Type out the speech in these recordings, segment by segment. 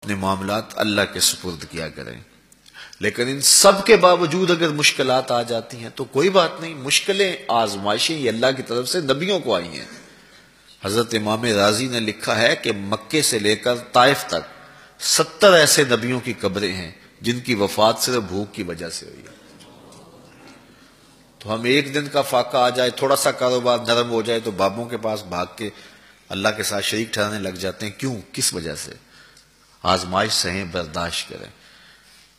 اپنے معاملات اللہ کے سپرد کیا کریں۔ لیکن ان سب کے باوجود اگر مشکلات آ جاتی ہیں تو کوئی بات نہیں، مشکلیں آزمائشیں یہ اللہ کی طرف سے نبیوں کو آئی ہیں۔ حضرت امام رازی نے لکھا ہے کہ مکے سے لے کر طائف تک 70 ایسے نبیوں کی قبریں ہیں جن کی وفات صرف بھوک کی وجہ سے ہوئی ہے۔ تو ہم ایک دن کا فاقہ آ جائے، تھوڑا سا کاروبار نرم ہو جائے تو بابوں کے پاس بھاگ کے اللہ کے ساتھ شریک ٹھہرانے لگ جاتے ہیں۔ کیوں؟ کس وجہ سے؟ آزمائش سہیں، برداشت کریں۔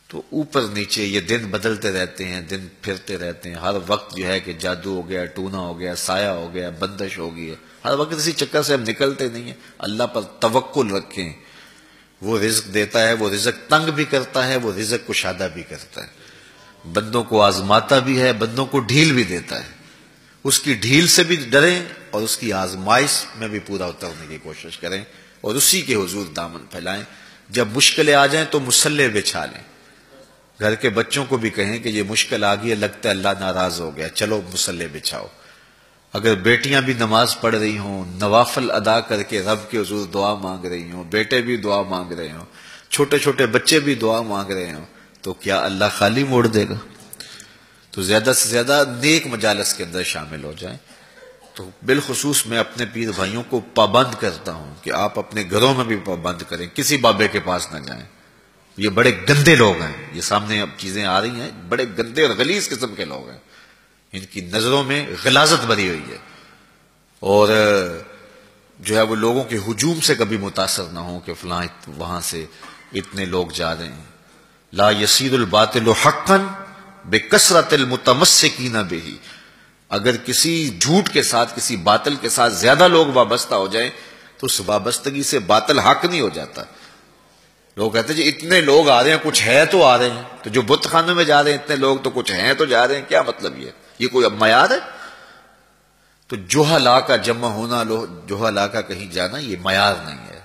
تو اوپر نیچے یہ دن بدلتے رہتے ہیں، دن پھرتے رہتے ہیں، ہر وقت جو ہے کہ جادو ہو گیا، ٹونا ہو گیا، سایہ ہو گیا، بندش ہو گئی ہے، ہر وقت اسی چکر سے ہم نکلتے نہیں ہیں۔ اللہ پر توکل رکھیں، وہ رزق دیتا ہے، وہ رزق تنگ بھی کرتا ہے، وہ رزق کشادہ بھی کرتا ہے، بندوں کو آزماتا بھی ہے، بندوں کو ڈھیل بھی دیتا ہے۔ اس کی ڈھیل سے بھی ڈریں اور اس کی آزمائش میں بھی پورا اترنے کی کوشش کریں اور اسی کے حضور دامن پھیلائیں۔ جب مشکلیں آ جائیں تو مسلح بچھا لیں، گھر کے بچوں کو بھی کہیں کہ یہ مشکل آ گئی ہے، لگتا ہے اللہ ناراض ہو گیا، چلو مسلح بچھاؤ۔ اگر بیٹیاں بھی نماز پڑھ رہی ہوں، نوافل ادا کر کے رب کے حضور دعا مانگ رہی ہوں، بیٹے بھی دعا مانگ رہے ہوں، چھوٹے چھوٹے بچے بھی دعا مانگ رہے ہوں، تو کیا اللہ خالی موڑ دے گا؟ تو زیادہ سے زیادہ نیک مجالس کے اندر شامل ہو جائیں۔ تو بالخصوص میں اپنے پیر بھائیوں کو پابند کرتا ہوں کہ آپ اپنے گھروں میں بھی پابند کریں، کسی بابے کے پاس نہ جائیں۔ یہ بڑے گندے لوگ ہیں، یہ سامنے اب چیزیں آ رہی ہیں، بڑے گندے اور غلیظ قسم کے لوگ ہیں، ان کی نظروں میں غلاظت بھری ہوئی ہے، اور جو ہے وہ لوگوں کے ہجوم سے کبھی متاثر نہ ہوں کہ فلاں وہاں سے اتنے لوگ جا رہے ہیں۔ لا یصیر الباطل حقا بکثرت المتمسکین بہ، اگر کسی جھوٹ کے ساتھ، کسی باطل کے ساتھ زیادہ لوگ وابستہ ہو جائیں تو اس وابستگی سے باطل حق نہیں ہو جاتا۔ لوگ کہتے ہیں جی اتنے لوگ آ رہے ہیں، کچھ ہے تو آ رہے ہیں، تو جو بت خانے میں جا رہے ہیں اتنے لوگ تو کچھ ہیں تو جا رہے ہیں، کیا مطلب یہ کوئی اب معیار ہے؟ تو جوہلا کا جمع ہونا، جوہلا کا کہیں جانا، یہ معیار نہیں ہے۔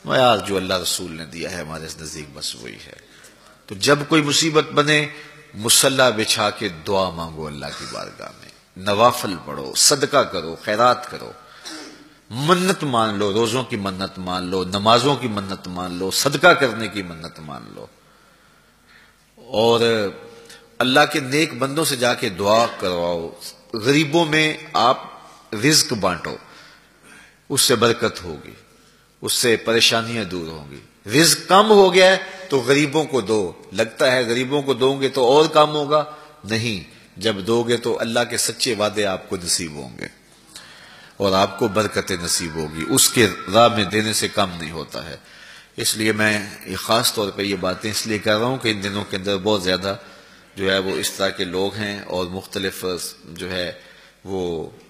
معیار جو اللہ رسول نے دیا ہے ہمارے نزدیک بس وہی ہے۔ تو جب کوئی مصیبت بنے، مصلی بچھا کے دعا مانگو اللہ کی بارگاہ میں، نوافل پڑھو، صدقہ کرو، خیرات کرو، منت مان لو، روزوں کی منت مان لو، نمازوں کی منت مان لو، صدقہ کرنے کی منت مان لو، اور اللہ کے نیک بندوں سے جا کے دعا کرواؤ۔ غریبوں میں آپ رزق بانٹو، اس سے برکت ہوگی، اس سے پریشانیاں دور ہوں گی۔ رزق کم ہو گیا ہے تو غریبوں کو دو، لگتا ہے غریبوں کو دو گے تو اور کم ہوگا، نہیں، جب دو گے تو اللہ کے سچے وعدے آپ کو نصیب ہوں گے اور آپ کو برکت نصیب ہوگی، اس کے راہ میں دینے سے کم نہیں ہوتا ہے۔ اس لیے میں خاص طور پہ یہ باتیں اس لیے کر رہا ہوں کہ ان دنوں کے اندر بہت زیادہ جو ہے وہ اس طرح کے لوگ ہیں اور مختلف جو ہے وہ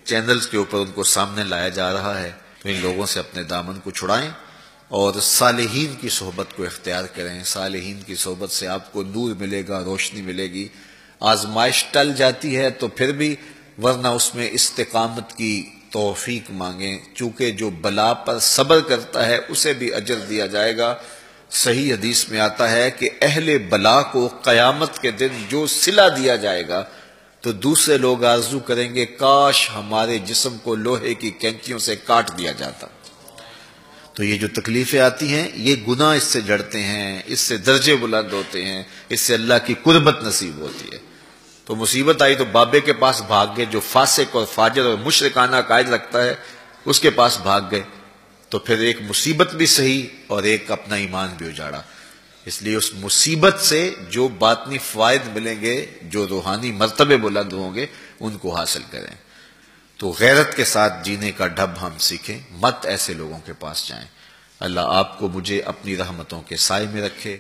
چینلز کے اوپر ان کو سامنے لایا جا رہا ہے، تو ان لوگوں سے اپنے دامن کو چھڑائیں اور صالحین کی صحبت کو اختیار کریں۔ صالحین کی صحبت سے آپ کو نور ملے گا، روشنی ملے گی۔ آزمائش ٹل جاتی ہے تو پھر بھی، ورنہ اس میں استقامت کی توفیق مانگیں، چونکہ جو بلا پر صبر کرتا ہے اسے بھی اجر دیا جائے گا۔ صحیح حدیث میں آتا ہے کہ اہل بلا کو قیامت کے دن جو صلہ دیا جائے گا تو دوسرے لوگ آرزو کریں گے کاش ہمارے جسم کو لوہے کی کینچیوں سے کاٹ دیا جاتا۔ تو یہ جو تکلیفیں آتی ہیں یہ گناہ اس سے جڑتے ہیں، اس سے درجے بلند ہوتے ہیں، اس سے اللہ کی قربت نصیب ہوتی ہے۔ تو مصیبت آئی تو بابے کے پاس بھاگ گئے، جو فاسق اور فاجر اور مشرکانہ عقائد رکھتا ہے اس کے پاس بھاگ گئے، تو پھر ایک مصیبت بھی صحیح اور ایک اپنا ایمان بھی اجاڑا۔ اس لیے اس مصیبت سے جو باطنی فوائد ملیں گے، جو روحانی مرتبے بلند ہوں گے، ان کو حاصل کریں۔ تو غیرت کے ساتھ جینے کا ڈھب ہم سیکھیں، مت ایسے لوگوں کے پاس جائیں۔ اللہ آپ کو مجھے اپنی رحمتوں کے سائے میں رکھے۔